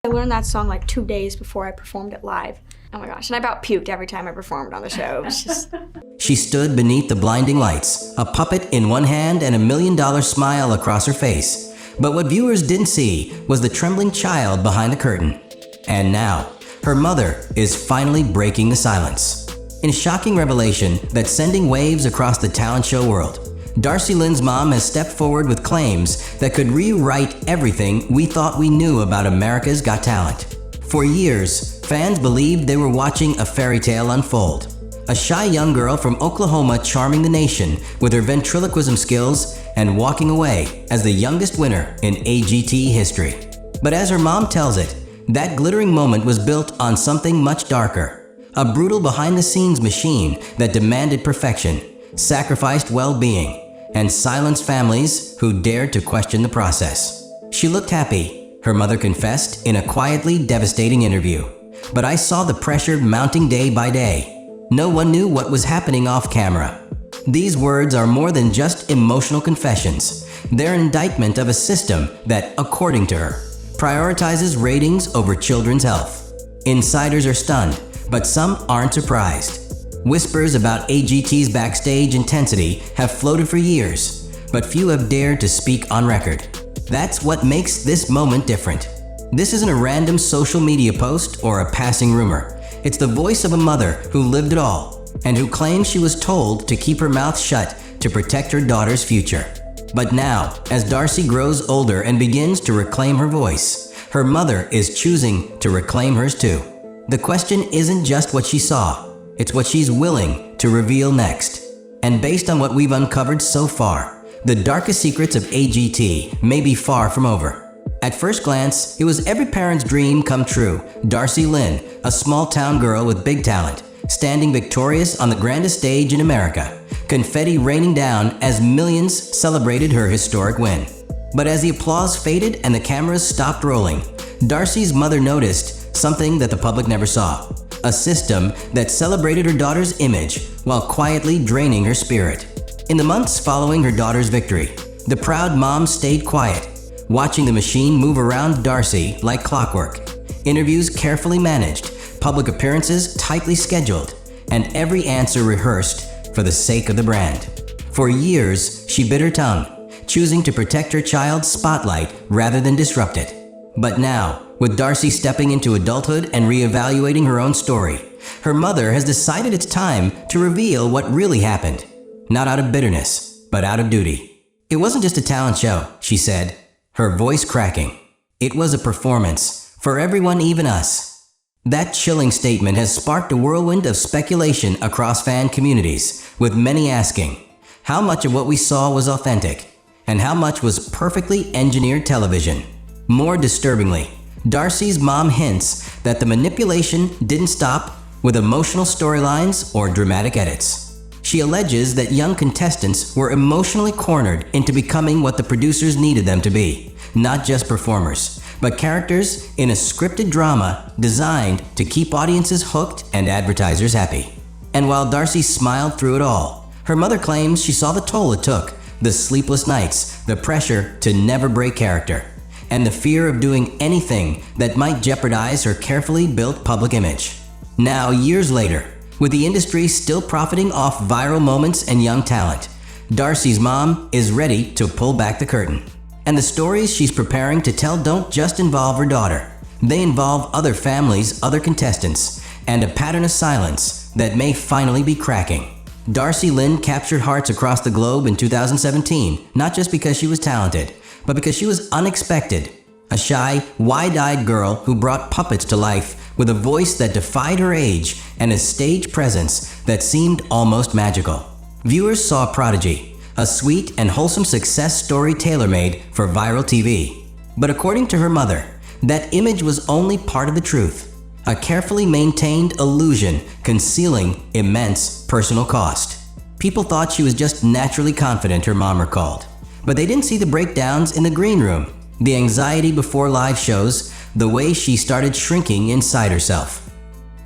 I learned that song like 2 days before I performed it live. Oh my gosh, and I about puked every time I performed on the show. It was just... She stood beneath the blinding lights, a puppet in one hand and $1 million smile across her face. But what viewers didn't see was the trembling child behind the curtain. And now, her mother is finally breaking the silence. In a shocking revelation that's sending waves across the talent show world, Darci Lynne's mom has stepped forward with claims that could rewrite everything we thought we knew about America's Got Talent. For years, fans believed they were watching a fairy tale unfold. A shy young girl from Oklahoma charming the nation with her ventriloquism skills and walking away as the youngest winner in AGT history. But as her mom tells it, that glittering moment was built on something much darker. A brutal behind-the-scenes machine that demanded perfection, sacrificed well-being, and silenced families who dared to question the process. She looked happy, her mother confessed in a quietly devastating interview. But I saw the pressure mounting day by day. No one knew what was happening off camera. These words are more than just emotional confessions. They're an indictment of a system that, according to her, prioritizes ratings over children's health. Insiders are stunned, but some aren't surprised. Whispers about AGT's backstage intensity have floated for years, but few have dared to speak on record. That's what makes this moment different. This isn't a random social media post or a passing rumor. It's the voice of a mother who lived it all and who claims she was told to keep her mouth shut to protect her daughter's future. But now, as Darci grows older and begins to reclaim her voice, her mother is choosing to reclaim hers too. The question isn't just what she saw, it's what she's willing to reveal next. And based on what we've uncovered so far, the darkest secrets of AGT may be far from over. At first glance, it was every parent's dream come true. Darci Lynne, a small-town girl with big talent, standing victorious on the grandest stage in America, confetti raining down as millions celebrated her historic win. But as the applause faded and the cameras stopped rolling, Darci's mother noticed something that the public never saw. A system that celebrated her daughter's image while quietly draining her spirit. In the months following her daughter's victory, the proud mom stayed quiet, watching the machine move around Darci like clockwork. Interviews carefully managed, public appearances tightly scheduled, and every answer rehearsed for the sake of the brand. For years, she bit her tongue, choosing to protect her child's spotlight rather than disrupt it. But now, with Darci stepping into adulthood and reevaluating her own story, her mother has decided it's time to reveal what really happened. Not out of bitterness, but out of duty. It wasn't just a talent show, she said, her voice cracking. It was a performance, for everyone, even us. That chilling statement has sparked a whirlwind of speculation across fan communities, with many asking, how much of what we saw was authentic, and how much was perfectly engineered television? More disturbingly, Darci's mom hints that the manipulation didn't stop with emotional storylines or dramatic edits. She alleges that young contestants were emotionally cornered into becoming what the producers needed them to be, not just performers, but characters in a scripted drama designed to keep audiences hooked and advertisers happy. And while Darci smiled through it all, her mother claims she saw the toll it took, the sleepless nights, the pressure to never break character, and the fear of doing anything that might jeopardize her carefully built public image. Now, years later, with the industry still profiting off viral moments and young talent, Darci's mom is ready to pull back the curtain. And the stories she's preparing to tell don't just involve her daughter. They involve other families, other contestants, and a pattern of silence that may finally be cracking. Darci Lynne captured hearts across the globe in 2017, not just because she was talented, but because she was unexpected. A shy, wide-eyed girl who brought puppets to life with a voice that defied her age and a stage presence that seemed almost magical. Viewers saw a prodigy, a sweet and wholesome success story tailor-made for viral TV. But according to her mother, that image was only part of the truth, a carefully maintained illusion concealing immense personal cost. People thought she was just naturally confident, her mom recalled. But they didn't see the breakdowns in the green room, the anxiety before live shows, the way she started shrinking inside herself.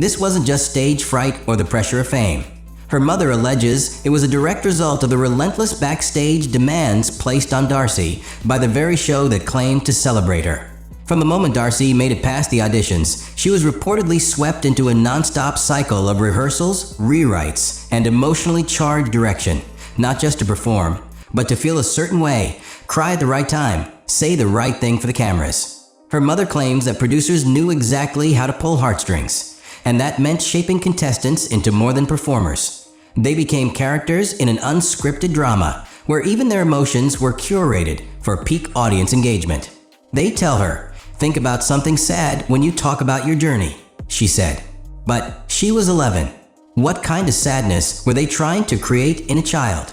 This wasn't just stage fright or the pressure of fame. Her mother alleges it was a direct result of the relentless backstage demands placed on Darci by the very show that claimed to celebrate her. From the moment Darci made it past the auditions, she was reportedly swept into a non-stop cycle of rehearsals, rewrites, and emotionally charged direction, not just to perform, but to feel a certain way, cry at the right time, say the right thing for the cameras. Her mother claims that producers knew exactly how to pull heartstrings, and that meant shaping contestants into more than performers. They became characters in an unscripted drama, where even their emotions were curated for peak audience engagement. They tell her, "Think about something sad when you talk about your journey," she said. But she was 11. What kind of sadness were they trying to create in a child?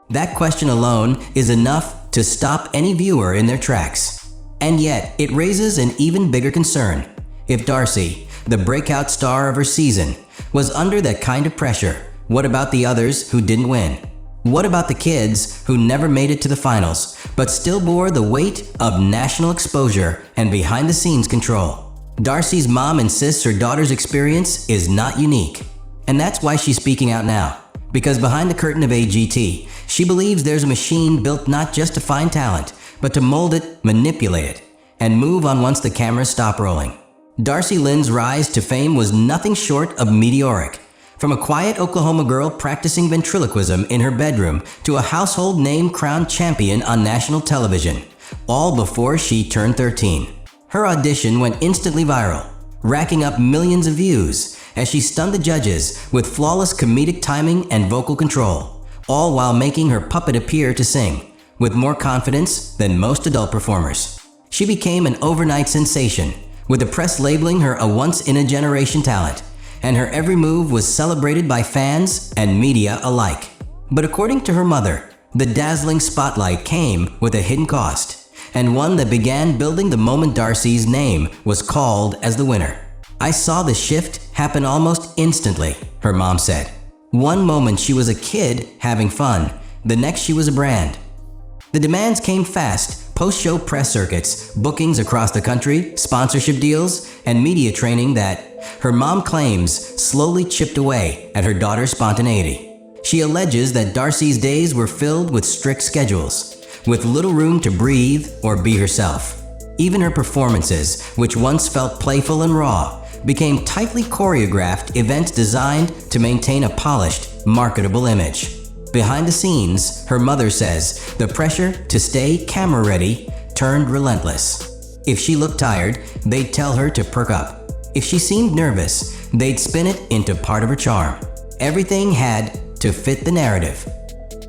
That question alone is enough to stop any viewer in their tracks. And yet, it raises an even bigger concern. If Darci, the breakout star of her season, was under that kind of pressure, what about the others who didn't win? What about the kids who never made it to the finals, but still bore the weight of national exposure and behind-the-scenes control? Darci's mom insists her daughter's experience is not unique. And that's why she's speaking out now. Because behind the curtain of AGT, she believes there's a machine built not just to find talent, but to mold it, manipulate it, and move on once the cameras stop rolling. Darci Lynne's rise to fame was nothing short of meteoric. From a quiet Oklahoma girl practicing ventriloquism in her bedroom to a household name crowned champion on national television, all before she turned 13. Her audition went instantly viral, racking up millions of views as she stunned the judges with flawless comedic timing and vocal control, all while making her puppet appear to sing with more confidence than most adult performers. She became an overnight sensation, with the press labeling her a once-in-a-generation talent, and her every move was celebrated by fans and media alike. But according to her mother, the dazzling spotlight came with a hidden cost, and one that began building the moment Darci's name was called as the winner. "I saw the shift happen almost instantly," her mom said. "One moment she was a kid having fun, the next she was a brand." The demands came fast: post-show press circuits, bookings across the country, sponsorship deals, and media training that, her mom claims, slowly chipped away at her daughter's spontaneity. She alleges that Darci's days were filled with strict schedules, with little room to breathe or be herself. Even her performances, which once felt playful and raw, became tightly choreographed events designed to maintain a polished, marketable image. Behind the scenes, her mother says, the pressure to stay camera-ready turned relentless. If she looked tired, they'd tell her to perk up. If she seemed nervous, they'd spin it into part of her charm. Everything had to fit the narrative.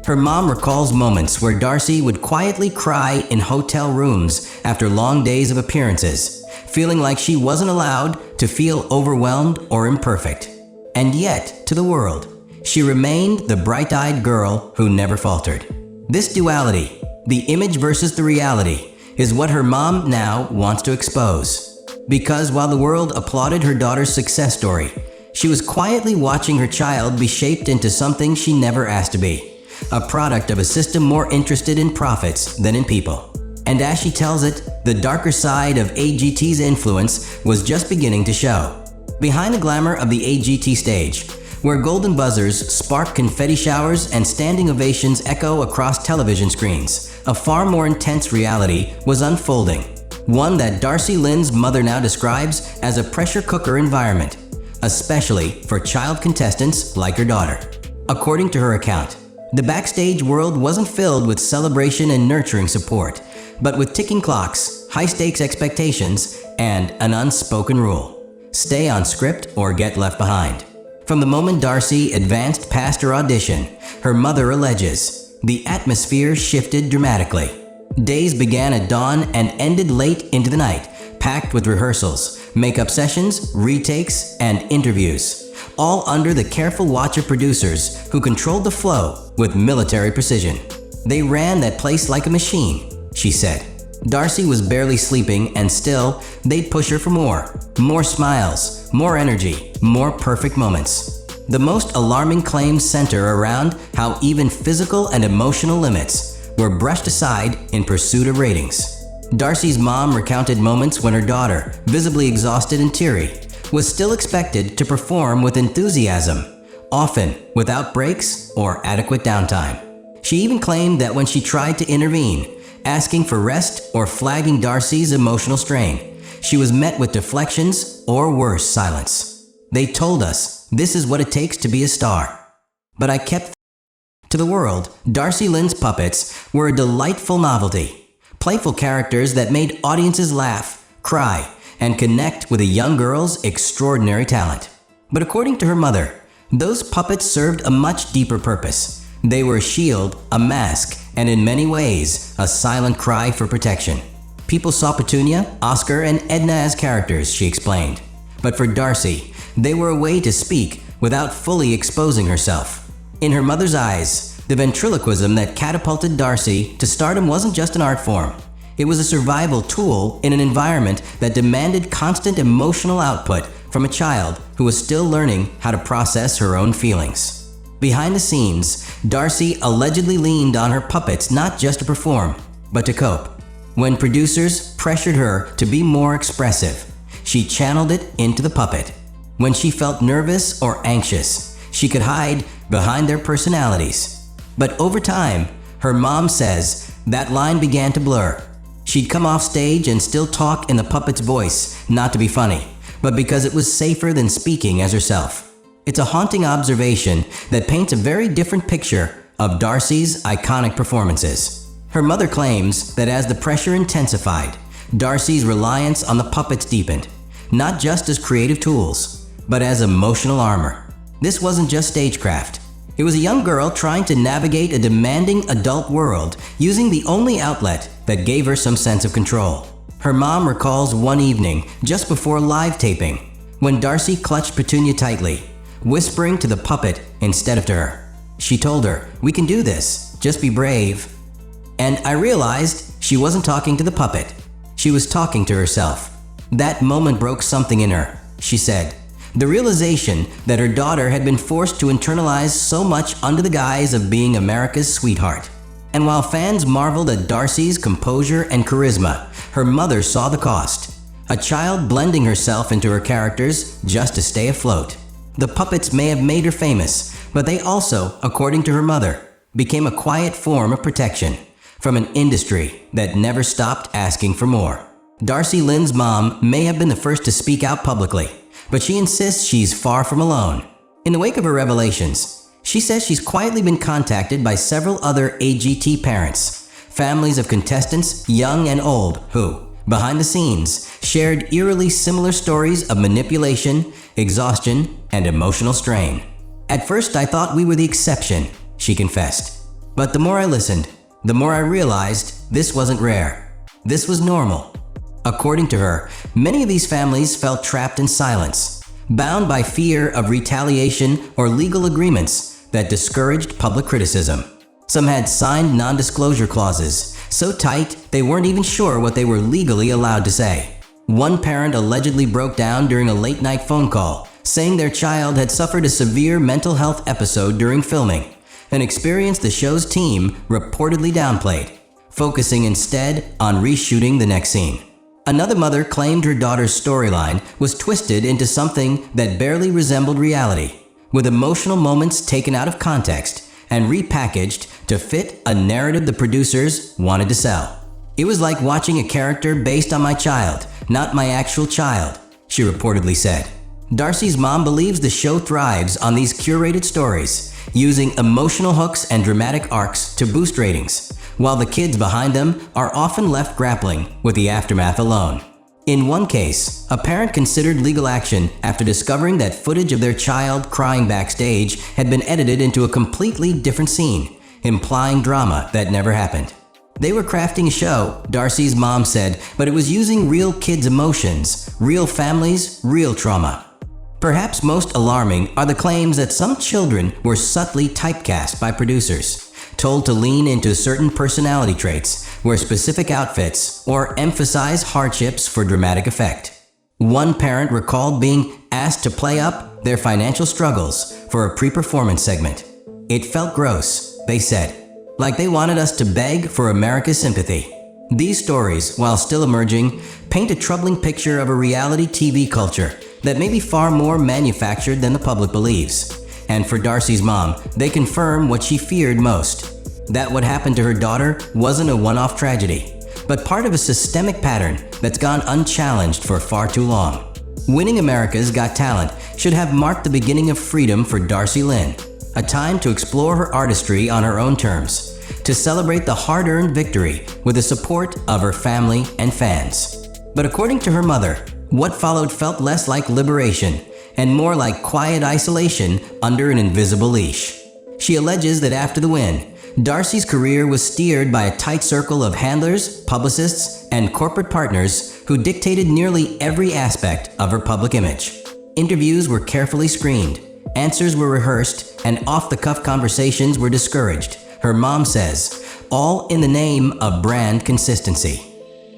Her mom recalls moments where Darci would quietly cry in hotel rooms after long days of appearances, feeling like she wasn't allowed to feel overwhelmed or imperfect. And yet, to the world, she remained the bright-eyed girl who never faltered. This duality, the image versus the reality, is what her mom now wants to expose. Because while the world applauded her daughter's success story, she was quietly watching her child be shaped into something she never asked to be, a product of a system more interested in profits than in people. And as she tells it, the darker side of AGT's influence was just beginning to show. Behind the glamour of the AGT stage, where golden buzzers spark confetti showers and standing ovations echo across television screens, a far more intense reality was unfolding. One that Darci Lynne's mother now describes as a pressure cooker environment, especially for child contestants like her daughter. According to her account, the backstage world wasn't filled with celebration and nurturing support, but with ticking clocks, high-stakes expectations, and an unspoken rule: stay on script or get left behind. From the moment Darci advanced past her audition, her mother alleges, the atmosphere shifted dramatically. Days began at dawn and ended late into the night, packed with rehearsals, makeup sessions, retakes, and interviews, all under the careful watch of producers who controlled the flow with military precision. They ran that place like a machine, she said. Darci was barely sleeping, and still, they'd push her for more smiles, more energy, more perfect moments. The most alarming claims center around how even physical and emotional limits were brushed aside in pursuit of ratings. Darci's mom recounted moments when her daughter, visibly exhausted and teary, was still expected to perform with enthusiasm, often without breaks or adequate downtime. She even claimed that when she tried to intervene, asking for rest or flagging Darci's emotional strain. She was met with deflections or worse, silence. They told us this is what it takes to be a star. But I kept to the world, Darci Lynne's puppets were a delightful novelty. Playful characters that made audiences laugh, cry, and connect with a young girl's extraordinary talent. But according to her mother, those puppets served a much deeper purpose. They were a shield, a mask, and in many ways, a silent cry for protection. People saw Petunia, Oscar, and Edna as characters, she explained. But for Darci, they were a way to speak without fully exposing herself. In her mother's eyes, the ventriloquism that catapulted Darci to stardom wasn't just an art form. It was a survival tool in an environment that demanded constant emotional output from a child who was still learning how to process her own feelings. Behind the scenes, Darci allegedly leaned on her puppets not just to perform, but to cope. When producers pressured her to be more expressive, she channeled it into the puppet. When she felt nervous or anxious, she could hide behind their personalities. But over time, her mom says that line began to blur. She'd come off stage and still talk in the puppet's voice, not to be funny, but because it was safer than speaking as herself. It's a haunting observation that paints a very different picture of Darci's iconic performances. Her mother claims that as the pressure intensified, Darci's reliance on the puppets deepened, not just as creative tools, but as emotional armor. This wasn't just stagecraft. It was a young girl trying to navigate a demanding adult world using the only outlet that gave her some sense of control. Her mom recalls one evening, just before live taping, when Darci clutched Petunia tightly, whispering to the puppet instead of to her. She told her, "We can do this, just be brave." And I realized she wasn't talking to the puppet. She was talking to herself. That moment broke something in her, she said. The realization that her daughter had been forced to internalize so much under the guise of being America's sweetheart. And while fans marveled at Darci's composure and charisma, her mother saw the cost. A child blending herself into her characters just to stay afloat. The puppets may have made her famous, but they also, according to her mother, became a quiet form of protection from an industry that never stopped asking for more. Darci Lynne's mom may have been the first to speak out publicly, but she insists she's far from alone. In the wake of her revelations, she says she's quietly been contacted by several other AGT parents, families of contestants young and old who, behind the scenes, shared eerily similar stories of manipulation, exhaustion, and emotional strain. "At first I thought we were the exception," she confessed. "But the more I listened, the more I realized this wasn't rare. This was normal." According to her, many of these families felt trapped in silence, bound by fear of retaliation or legal agreements that discouraged public criticism. Some had signed non-disclosure clauses, so tight they weren't even sure what they were legally allowed to say. One parent allegedly broke down during a late-night phone call, saying their child had suffered a severe mental health episode during filming, an experience the show's team reportedly downplayed, focusing instead on reshooting the next scene. Another mother claimed her daughter's storyline was twisted into something that barely resembled reality, with emotional moments taken out of context and repackaged to fit a narrative the producers wanted to sell. "It was like watching a character based on my child, not my actual child," she reportedly said. Darci's mom believes the show thrives on these curated stories, using emotional hooks and dramatic arcs to boost ratings, while the kids behind them are often left grappling with the aftermath alone. In one case, a parent considered legal action after discovering that footage of their child crying backstage had been edited into a completely different scene, implying drama that never happened. They were crafting a show, Darci's mom said, but it was using real kids' emotions, real families, real trauma. Perhaps most alarming are the claims that some children were subtly typecast by producers, told to lean into certain personality traits, wear specific outfits, or emphasize hardships for dramatic effect. One parent recalled being asked to play up their financial struggles for a pre-performance segment. "It felt gross," they said, like they wanted us to beg for America's sympathy. These stories, while still emerging, paint a troubling picture of a reality TV culture that may be far more manufactured than the public believes. And for Darci's mom, they confirm what she feared most. That what happened to her daughter wasn't a one-off tragedy, but part of a systemic pattern that's gone unchallenged for far too long. Winning America's Got Talent should have marked the beginning of freedom for Darci Lynne, a time to explore her artistry on her own terms, to celebrate the hard-earned victory with the support of her family and fans. But according to her mother, what followed felt less like liberation and more like quiet isolation under an invisible leash. She alleges that after the win, Darci's career was steered by a tight circle of handlers, publicists, and corporate partners who dictated nearly every aspect of her public image. Interviews were carefully screened, answers were rehearsed, and off-the-cuff conversations were discouraged, her mom says, all in the name of brand consistency.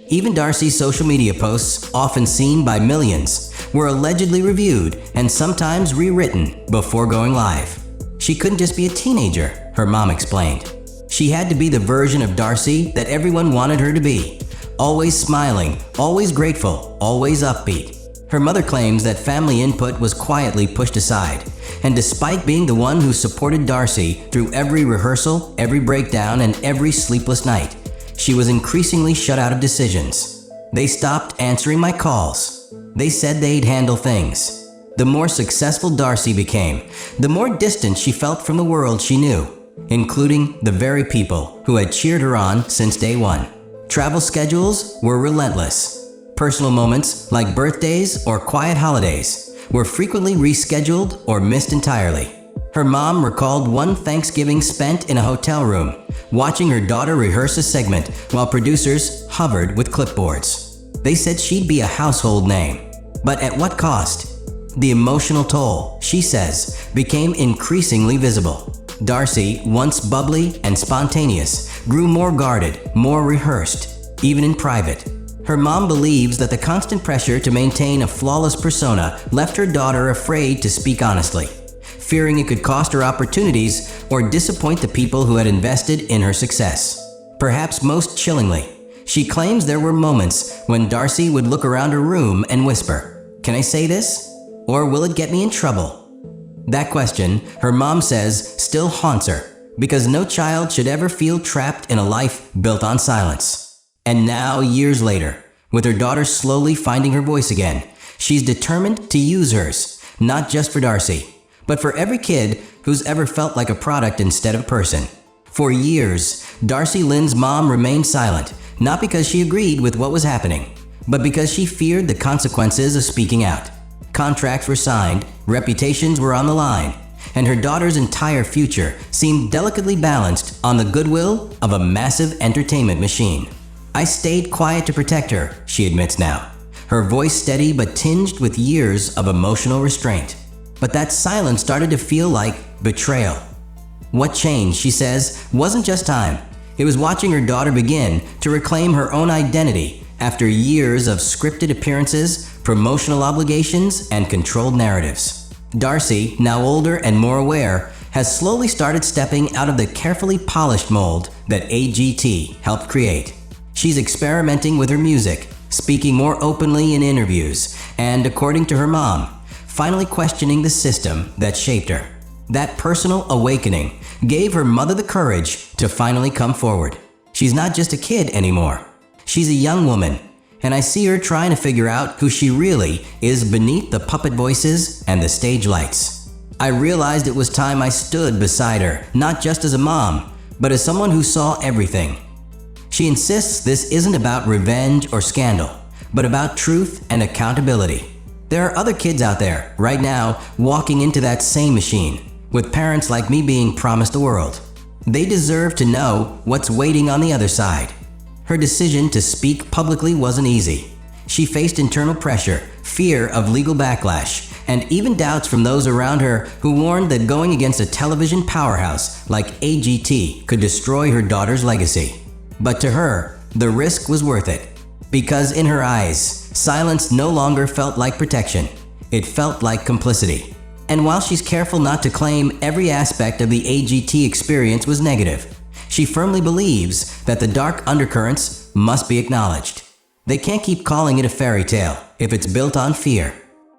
Even Darci's social media posts, often seen by millions, were allegedly reviewed and sometimes rewritten before going live. She couldn't just be a teenager, her mom explained. She had to be the version of Darci that everyone wanted her to be. Always smiling, always grateful, always upbeat. Her mother claims that family input was quietly pushed aside, and despite being the one who supported Darci through every rehearsal, every breakdown, and every sleepless night, she was increasingly shut out of decisions. They stopped answering my calls. They said they'd handle things. The more successful Darci became, the more distant she felt from the world she knew, including the very people who had cheered her on since day one. Travel schedules were relentless. Personal moments, like birthdays or quiet holidays, were frequently rescheduled or missed entirely. Her mom recalled one Thanksgiving spent in a hotel room, watching her daughter rehearse a segment while producers hovered with clipboards. They said she'd be a household name. But at what cost? The emotional toll, she says, became increasingly visible. Darci, once bubbly and spontaneous, grew more guarded, more rehearsed, even in private. Her mom believes that the constant pressure to maintain a flawless persona left her daughter afraid to speak honestly, fearing it could cost her opportunities or disappoint the people who had invested in her success. Perhaps most chillingly, she claims there were moments when Darci would look around her room and whisper, "Can I say this? Or will it get me in trouble?" That question, her mom says, still haunts her, because no child should ever feel trapped in a life built on silence. And now, years later, with her daughter slowly finding her voice again, she's determined to use hers, not just for Darci, but for every kid who's ever felt like a product instead of a person. For years, Darci Lynne's mom remained silent, not because she agreed with what was happening, but because she feared the consequences of speaking out. Contracts were signed, reputations were on the line, and her daughter's entire future seemed delicately balanced on the goodwill of a massive entertainment machine. "I stayed quiet to protect her," she admits now, her voice steady but tinged with years of emotional restraint. But that silence started to feel like betrayal. What changed, she says, wasn't just time. It was watching her daughter begin to reclaim her own identity after years of scripted appearances, promotional obligations, and controlled narratives. Darci, now older and more aware, has slowly started stepping out of the carefully polished mold that AGT helped create. She's experimenting with her music, speaking more openly in interviews, and, according to her mom, finally questioning the system that shaped her. That personal awakening gave her mother the courage to finally come forward. She's not just a kid anymore. She's a young woman, and I see her trying to figure out who she really is beneath the puppet voices and the stage lights. I realized it was time I stood beside her, not just as a mom, but as someone who saw everything. She insists this isn't about revenge or scandal, but about truth and accountability. There are other kids out there, right now, walking into that same machine, with parents like me being promised the world. They deserve to know what's waiting on the other side. Her decision to speak publicly wasn't easy. She faced internal pressure, fear of legal backlash, and even doubts from those around her who warned that going against a television powerhouse like AGT could destroy her daughter's legacy. But to her, the risk was worth it. Because in her eyes, silence no longer felt like protection. It felt like complicity. And while she's careful not to claim every aspect of the AGT experience was negative, she firmly believes that the dark undercurrents must be acknowledged. They can't keep calling it a fairy tale if it's built on fear.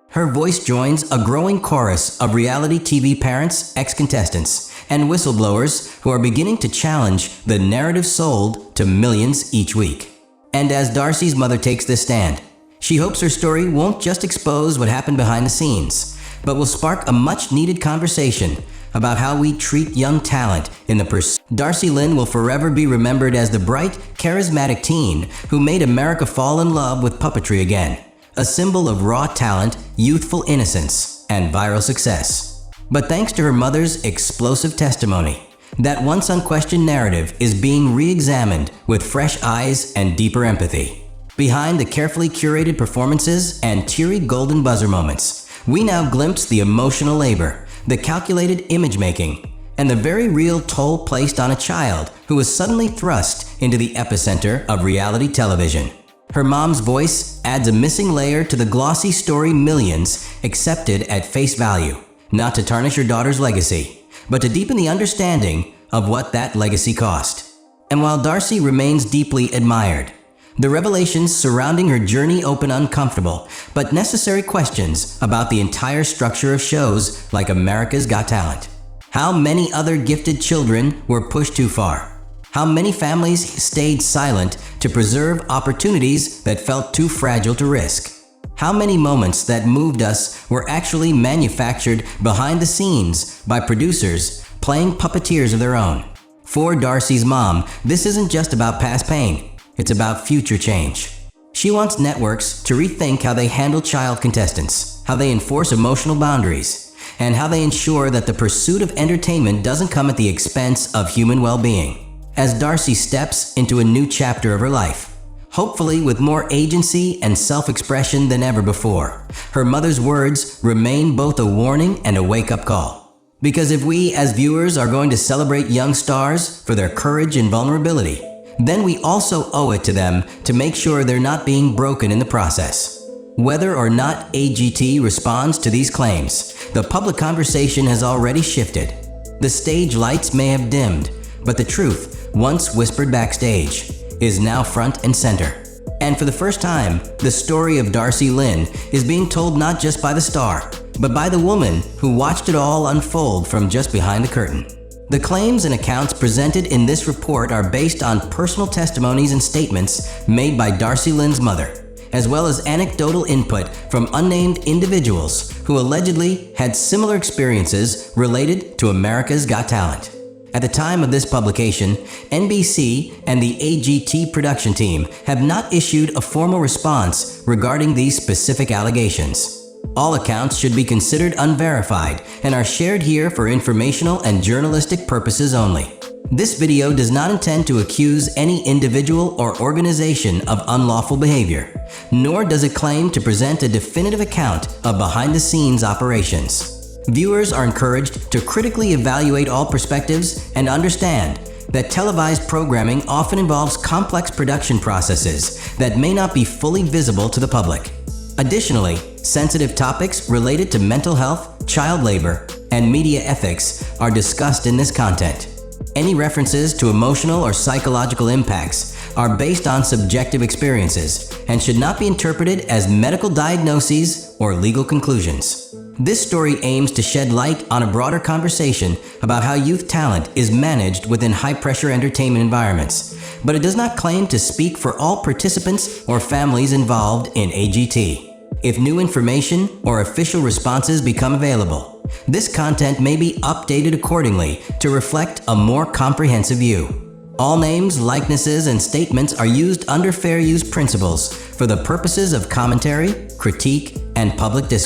Her voice joins a growing chorus of reality TV parents, ex-contestants, and whistleblowers who are beginning to challenge the narrative sold to millions each week. And as Darci's mother takes this stand, she hopes her story won't just expose what happened behind the scenes, but will spark a much-needed conversation about how we treat young talent in the pursuit. Darci Lynne will forever be remembered as the bright, charismatic teen who made America fall in love with puppetry again, a symbol of raw talent, youthful innocence, and viral success. But thanks to her mother's explosive testimony, that once unquestioned narrative is being re-examined with fresh eyes and deeper empathy. Behind the carefully curated performances and teary golden buzzer moments, we now glimpse the emotional labor, the calculated image-making, and the very real toll placed on a child who was suddenly thrust into the epicenter of reality television. Her mom's voice adds a missing layer to the glossy story millions accepted at face value, not to tarnish her daughter's legacy, but to deepen the understanding of what that legacy cost. And while Darci remains deeply admired, the revelations surrounding her journey open uncomfortable but necessary questions about the entire structure of shows like America's Got Talent. How many other gifted children were pushed too far? How many families stayed silent to preserve opportunities that felt too fragile to risk? How many moments that moved us were actually manufactured behind the scenes by producers playing puppeteers of their own? For Darci's mom, this isn't just about past pain. It's about future change. She wants networks to rethink how they handle child contestants, how they enforce emotional boundaries, and how they ensure that the pursuit of entertainment doesn't come at the expense of human well-being. As Darci steps into a new chapter of her life, hopefully with more agency and self-expression than ever before, her mother's words remain both a warning and a wake-up call. Because if we as viewers are going to celebrate young stars for their courage and vulnerability, then we also owe it to them to make sure they're not being broken in the process. Whether or not AGT responds to these claims, the public conversation has already shifted. The stage lights may have dimmed, but the truth, once whispered backstage, is now front and center. And for the first time, the story of Darci Lynne is being told not just by the star, but by the woman who watched it all unfold from just behind the curtain. The claims and accounts presented in this report are based on personal testimonies and statements made by Darci Lynne's mother, as well as anecdotal input from unnamed individuals who allegedly had similar experiences related to America's Got Talent. At the time of this publication, NBC and the AGT production team have not issued a formal response regarding these specific allegations. All accounts should be considered unverified and are shared here for informational and journalistic purposes only. This video does not intend to accuse any individual or organization of unlawful behavior, nor does it claim to present a definitive account of behind-the-scenes operations. Viewers are encouraged to critically evaluate all perspectives and understand that televised programming often involves complex production processes that may not be fully visible to the public. Additionally, sensitive topics related to mental health, child labor, and media ethics are discussed in this content. Any references to emotional or psychological impacts are based on subjective experiences and should not be interpreted as medical diagnoses or legal conclusions. This story aims to shed light on a broader conversation about how youth talent is managed within high-pressure entertainment environments, but it does not claim to speak for all participants or families involved in AGT. If new information or official responses become available, this content may be updated accordingly to reflect a more comprehensive view. All names, likenesses, and statements are used under fair use principles for the purposes of commentary, critique, and public discourse.